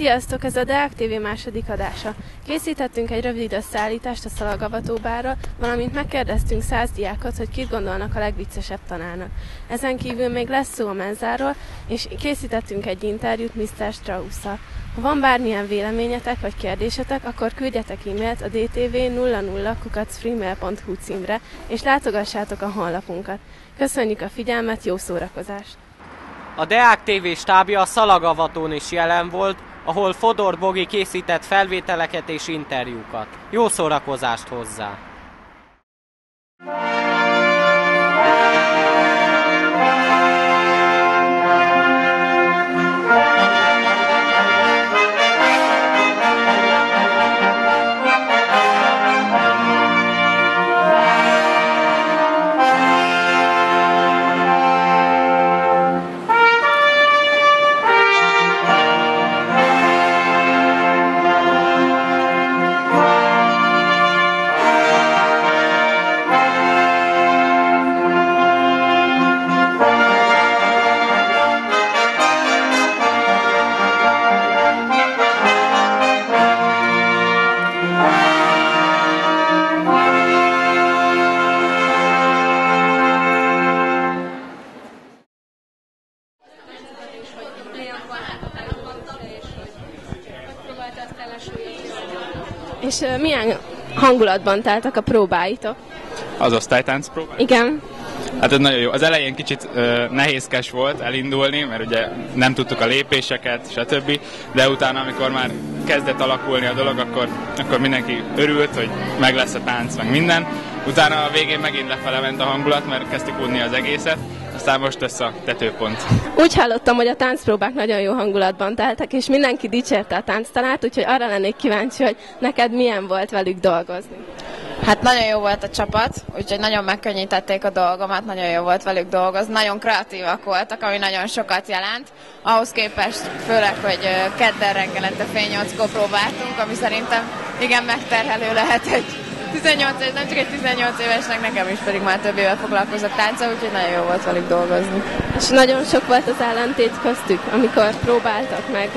Sziasztok! Ez a Deák TV második adása. Készítettünk egy rövid összeállítást a Szalagavatóbárról, valamint megkérdeztünk 100 diákot, hogy kit gondolnak a legviccesebb tanárnak. Ezen kívül még lesz szó a menzáról, és készítettünk egy interjút Mr. Strauss-szal. Ha van bármilyen véleményetek vagy kérdésetek, akkor küldjetek e-mailt a dtv00@freemail.hu címre, és látogassátok a honlapunkat. Köszönjük a figyelmet, jó szórakozást! A Deák TV stábja a Szalagavatón is jelen volt, ahol Fodor Bogi készített felvételeket és interjúkat. Jó szórakozást hozzá! És milyen hangulatban teltek a próbáitok? Az osztálytánc próbál? Igen. Hát ez nagyon jó. Az elején kicsit nehézkes volt elindulni, mert ugye nem tudtuk a lépéseket, stb. De utána, amikor már kezdett alakulni a dolog, akkor mindenki örült, hogy meg lesz a tánc, meg minden. Utána a végén megint lefele ment a hangulat, mert kezdtük unni az egészet. Aztán most lesz a tetőpont. Úgy hallottam, hogy a táncpróbák nagyon jó hangulatban teltek, és mindenki dicsérte a tánctanárt, úgyhogy arra lennék kíváncsi, hogy neked milyen volt velük dolgozni. Hát nagyon jó volt a csapat, úgyhogy nagyon megkönnyítették a dolgomat, nagyon jó volt velük dolgozni, nagyon kreatívak voltak, ami nagyon sokat jelent. Ahhoz képest főleg, hogy kedden reggelente fél 8-kor próbáltunk, ami szerintem igen megterhelő lehet egy 18 éves, nem csak egy 18 évesnek, nekem is pedig már több éve foglalkozott tánccal, úgyhogy nagyon jó volt velük dolgozni. És nagyon sok volt az ellentét köztük, amikor próbáltak meg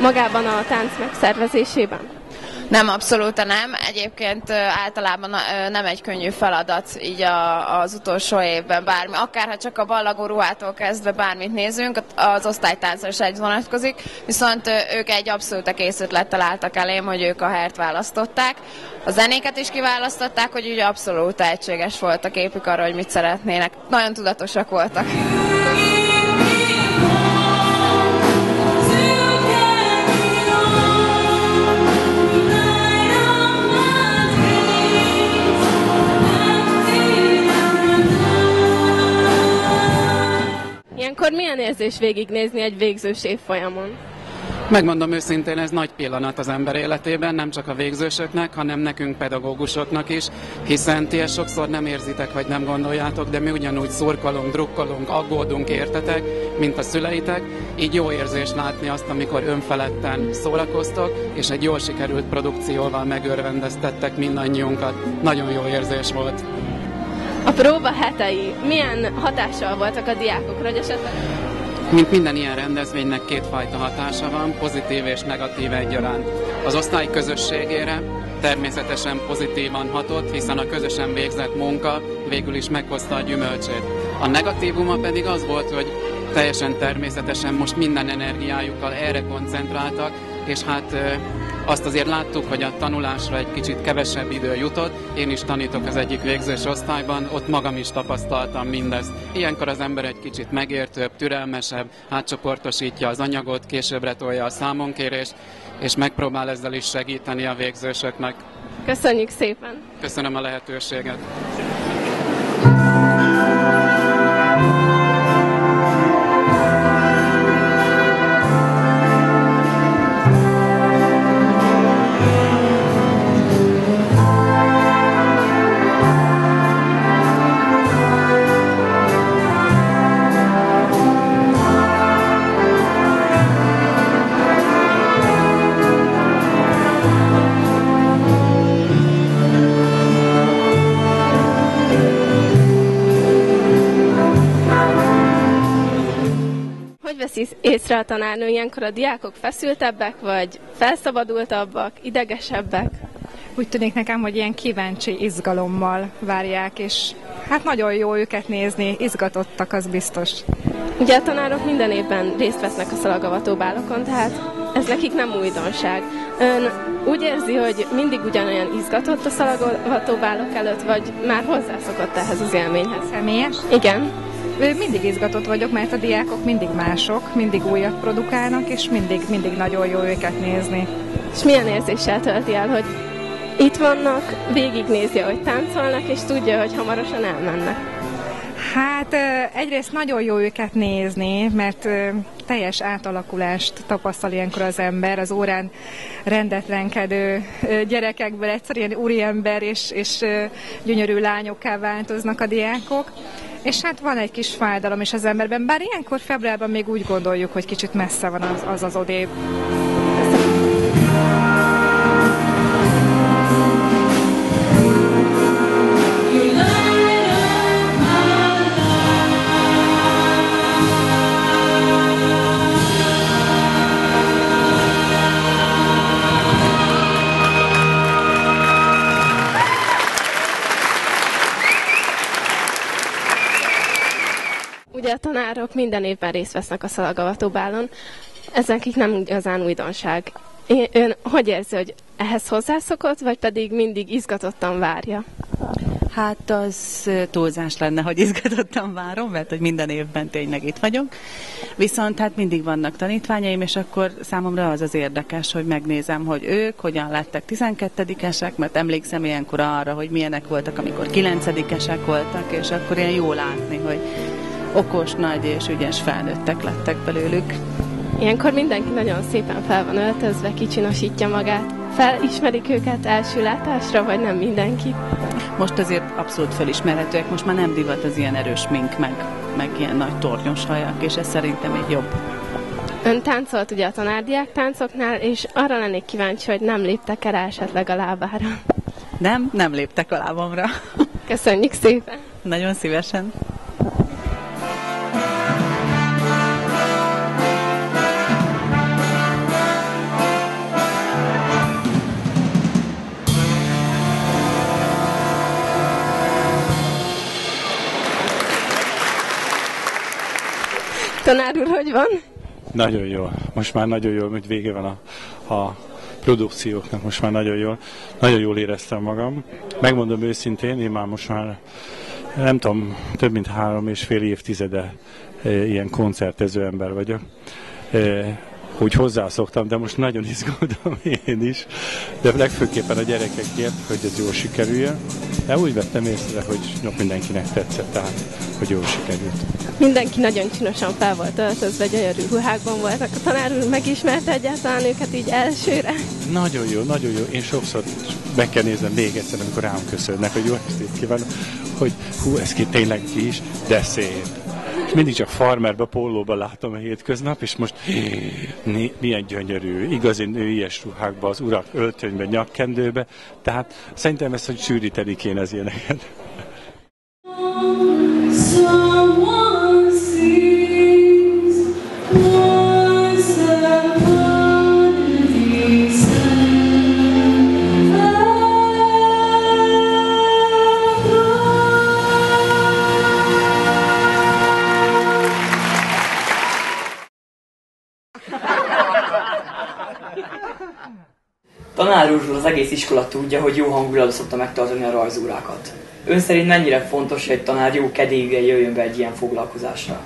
magában a tánc megszervezésében? Nem, abszolút nem. Egyébként általában nem egy könnyű feladat így az utolsó évben bármi. Akár ha csak a ballagó ruhától kezdve bármit nézünk, az osztálytáncra is egy vonatkozik, viszont ők egy abszolút kész ötlettel álltak elém, hogy ők a hert választották. A zenéket is kiválasztották, hogy ugye abszolút egységes volt a képük arra, hogy mit szeretnének. Nagyon tudatosak voltak. Ilyenkor milyen érzés végignézni egy végzős évfolyamon? Megmondom őszintén, ez nagy pillanat az ember életében, nem csak a végzősöknek, hanem nekünk pedagógusoknak is, hiszen ti ezt sokszor nem érzitek, vagy nem gondoljátok, de mi ugyanúgy szurkolunk, drukkolunk, aggódunk, értetek, mint a szüleitek. Így jó érzés látni azt, amikor önfeledten szórakoztok, és egy jól sikerült produkcióval megörvendeztettek mindannyiunkat. Nagyon jó érzés volt. A próba hetei milyen hatással voltak a diákokra, hogy esetleg? Mint minden ilyen rendezvénynek kétfajta hatása van, pozitív és negatív egyaránt. Az osztály közösségére természetesen pozitívan hatott, hiszen a közösen végzett munka végül is meghozta a gyümölcsét. A negatívuma pedig az volt, hogy teljesen természetesen most minden energiájukkal erre koncentráltak, és hát azt azért láttuk, hogy a tanulásra egy kicsit kevesebb idő jutott. Én is tanítok az egyik végzős osztályban, ott magam is tapasztaltam mindezt. Ilyenkor az ember egy kicsit megértőbb, türelmesebb, átcsoportosítja az anyagot, későbbre tolja a számonkérést, és megpróbál ezzel is segíteni a végzősöknek. Köszönjük szépen! Köszönöm a lehetőséget! veszi észre a tanárnő, ilyenkor a diákok feszültebbek, vagy felszabadultabbak, idegesebbek? Úgy tűnik nekem, hogy ilyen kíváncsi izgalommal várják, és hát nagyon jó őket nézni, izgatottak, az biztos. Ugye a tanárok minden évben részt vesznek a szalagavató bálokon, tehát ez nekik nem újdonság. Ön úgy érzi, hogy mindig ugyanolyan izgatott a szalagavató bálok előtt, vagy már hozzászokott ehhez az élményhez? Személyes? Igen. Mindig izgatott vagyok, mert a diákok mindig mások, mindig újat produkálnak, és mindig nagyon jó őket nézni. És milyen érzéssel tölti el, hogy itt vannak, végignézi, hogy táncolnak, és tudja, hogy hamarosan elmennek? Hát egyrészt nagyon jó őket nézni, mert teljes átalakulást tapasztal ilyenkor az ember, az órán rendetlenkedő gyerekekből egyszerűen úriember és gyönyörű lányokká változnak a diákok. És hát van egy kis fájdalom is az emberben, bár ilyenkor februárban még úgy gondoljuk, hogy kicsit messze van az odébb. Ugye a tanárok minden évben részt vesznek a szalagavató bálon, ez nekik nem igazán újdonság. Ön hogy érzi, hogy ehhez hozzászokott, vagy pedig mindig izgatottan várja? Hát az túlzás lenne, hogy izgatottan várom, mert hogy minden évben tényleg itt vagyok. Viszont hát mindig vannak tanítványaim, és akkor számomra az érdekes, hogy megnézem, hogy ők hogyan lettek 12-esek, mert emlékszem ilyenkor arra, hogy milyenek voltak, amikor 9-esek voltak, és akkor ilyen jó látni, hogy okos, nagy és ügyes felnőttek lettek belőlük. Ilyenkor mindenki nagyon szépen fel van öltözve, kicsinosítja magát. Felismerik őket első látásra, vagy nem mindenki? Most azért abszolút felismerhetőek, most már nem divat az ilyen erős mink, meg ilyen nagy tornyos hajak, és ez szerintem még jobb. Ön táncolt ugye a tanárdiák táncoknál, és arra lennék kíváncsi, hogy nem léptek el esetleg a lábára. Nem léptek a lábamra. Köszönjük szépen! Nagyon szívesen. Tanár úr, hogy van? Nagyon jó. Most már nagyon jól, hogy vége van a produkcióknak, most már nagyon jól éreztem magam. Megmondom őszintén, én már most már nem tudom, több mint 3,5 évtizede ilyen koncertező ember vagyok. Úgy hozzászoktam, de most nagyon izgultam én is, de legfőképpen a gyerekekért, hogy ez jól sikerüljön. De úgy vettem észre, hogy mindenkinek tetszett, tehát hogy jól sikerült. Mindenki nagyon csinosan fel volt öltözve, gyönyörű ruhákban voltak. A tanár úr megismerte egyáltalán őket így elsőre? Nagyon jó. Én sokszor meg kell néznem még egyszer, amikor rám köszönnek, hogy jó estét kívánok, hogy hú, ez tényleg ki is, de szép. És mindig csak farmerbe, pólóba látom a hétköznap, és most milyen gyönyörű, igazi nőies ruhákba, az urak öltönybe, nyakkendőbe, tehát szerintem ezt, hogy sűríteni kéne az ilyeneket. Tanár úrról az egész iskola tudja, hogy jó hangulatban szokta megtartani a rajzórákat. Ön szerint mennyire fontos, hogy egy tanár jó kedélyűen jöjjön be egy ilyen foglalkozásra?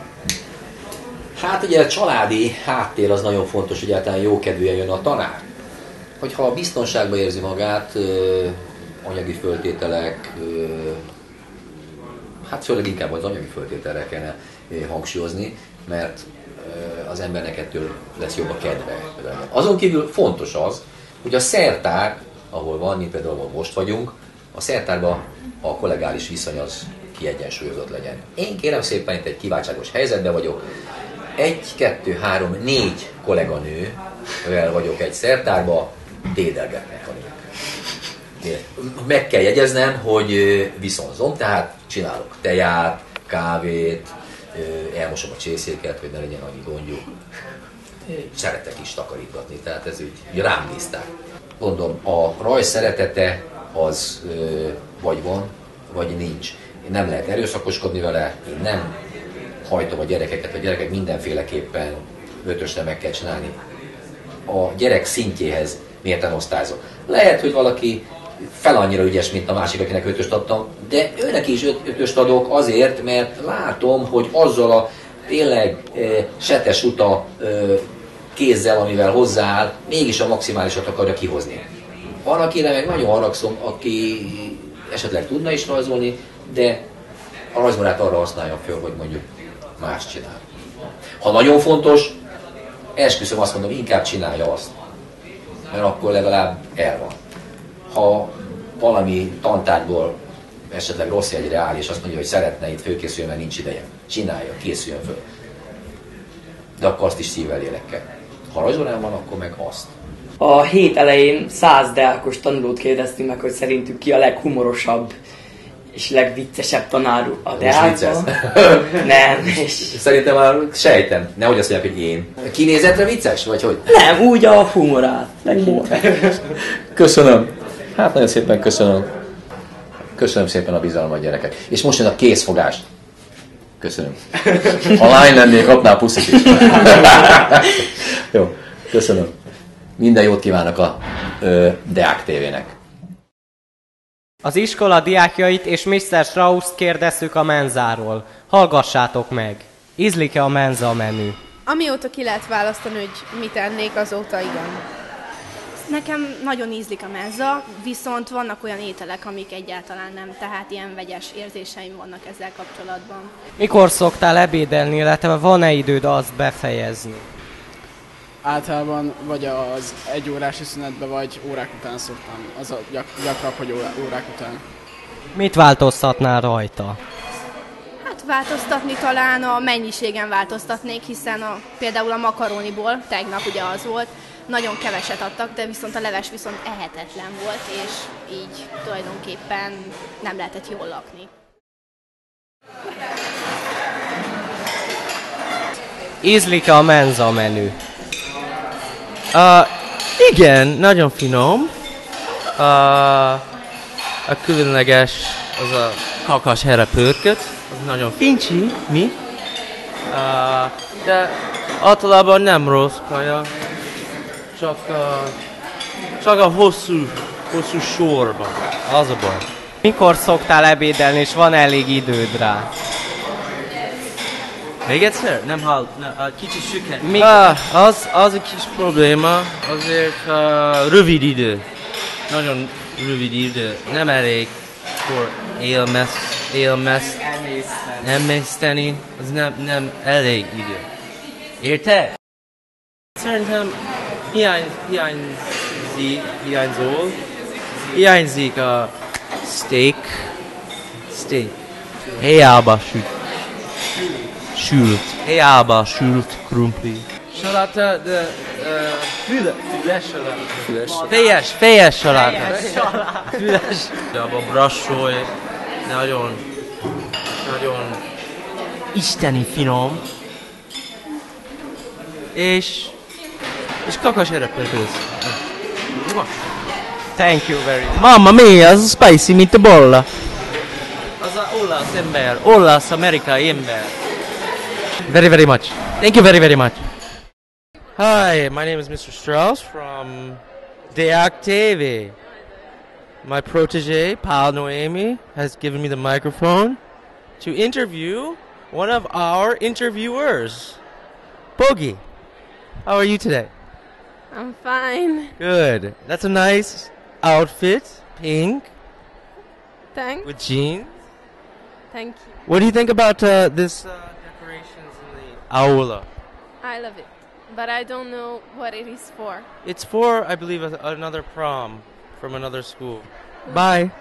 Hát ugye a családi háttér az nagyon fontos, hogy egyáltalán jókedvűen jön a tanár. Hogyha biztonságban érzi magát, anyagi föltételek, hát főleg inkább az anyagi föltételre kellene hangsúlyozni, mert az embernek ettől lesz jobb a kedve. Azon kívül fontos az, hogy a szertár, ahol van, mint például ahol most vagyunk, a szertárban a kollegális viszony az kiegyensúlyozott legyen. Én kérem szépen, itt egy kiváltságos helyzetben vagyok. 1, 2, 3, 4 kolléganővel vagyok egy szertárba, dédelgetnek a nők. Meg kell jegyeznem, hogy viszonzom, tehát csinálok teját, kávét, elmosom a csészéket, hogy ne legyen annyi gondjuk. Szeretek is takarítgatni, tehát ez úgy rám bízták. Mondom, a rajz szeretete az vagy van, vagy nincs. Nem lehet erőszakoskodni vele, én nem hajtom a gyerekeket, a gyerekek mindenféleképpen ötösre meg kell csinálni. A gyerek szintjéhez mérten osztályzok. Lehet, hogy valaki fel annyira ügyes, mint a másik, akinek ötöst adtam, de őnek is ötöst adok azért, mert látom, hogy azzal a tényleg setes uta kézzel, amivel hozzááll, mégis a maximálisat akarja kihozni. Van, akire meg nagyon haragszom, aki esetleg tudna is rajzolni, de a rajzmorát arra használja föl, hogy mondjuk más csinál. Ha nagyon fontos, esküszöm, azt mondom, inkább csinálja azt, mert akkor legalább el van. Ha valami tantárgyból esetleg rossz jegyre áll, és azt mondja, hogy szeretne itt fölkészüljön, mert nincs ideje, csinálja, készüljön föl. De akkor azt is szívvel, lélekkel. Ha rajzolán van, akkor meg azt. A hét elején 100 deákos tanulót kérdeztünk meg, hogy szerintük ki a leghumorosabb és legviccesebb tanár a deákban. Nem, és... Szerintem már sejtem. Nehogy azt mondják, hogy én. Kinézetre vicces, vagy hogy? Nem, úgy a humorát. Köszönöm. Hát nagyon szépen köszönöm. Köszönöm szépen a bizalmat, gyerekek. És most jön a készfogás. Köszönöm. Ha lány lennék, kapnál puszit is. Jó, köszönöm. Minden jót kívánok a Deák TV-nek. Az iskola diákjait és Mr. Strauss kérdezzük a menzáról. Hallgassátok meg! Ízlik-e a menza menü? Amióta ki lehet választani, hogy mit ennék, azóta igen. Nekem nagyon ízlik a menza, viszont vannak olyan ételek, amik egyáltalán nem, tehát ilyen vegyes érzéseim vannak ezzel kapcsolatban. Mikor szoktál ebédelni, illetve van-e időd azt befejezni? Általában vagy az egy órási szünetben, vagy órák után szoktam. Az a gyakrabb, hogy órák után. Mit változtatnál rajta? Hát változtatni talán a mennyiségen változtatnék, hiszen például a makaróniból, tegnap ugye az volt, nagyon keveset adtak, de viszont a leves viszont ehetetlen volt, és így tulajdonképpen nem lehetett jól lakni. Ízlik-e a menza menü? Igen, nagyon finom. A különleges, az a kakas herepörköt, az nagyon fincsi, mi? De általában nem rossz kaja, csak a hosszú sorban, az a baj. Mikor szoktál ebédelni, és van elég időd rá? Még egyszer? Nem hall, kicsit süket. Az egy kis probléma, azért rövid idő. Nagyon rövid idő. Nem elég for emészteni. Az nem elég idő. Érted? Szerintem hiányzik a steak. Héjába sült. Héjába sült krumpli. Saláta, de füles saláta. Fejes saláta. Füles. A brassói nagyon isteni finom. És kakas erepörköz. Thank you very much. Mamma mia, az spicy, mint a bolla. Az a olasz ember, olasz amerikai ember. Very, very much. Thank you very, very much. Hi, my name is Mr. Strauss from Deák TV. My protege, Paul Noemi, has given me the microphone to interview one of our interviewers. Boogie, how are you today? I'm fine. Good. That's a nice outfit, pink. Thanks. With jeans. Thank you. What do you think about this decorations in the aula? I love it, but I don't know what it is for. It's for, I believe, another prom from another school. Bye.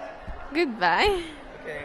Goodbye. Okay,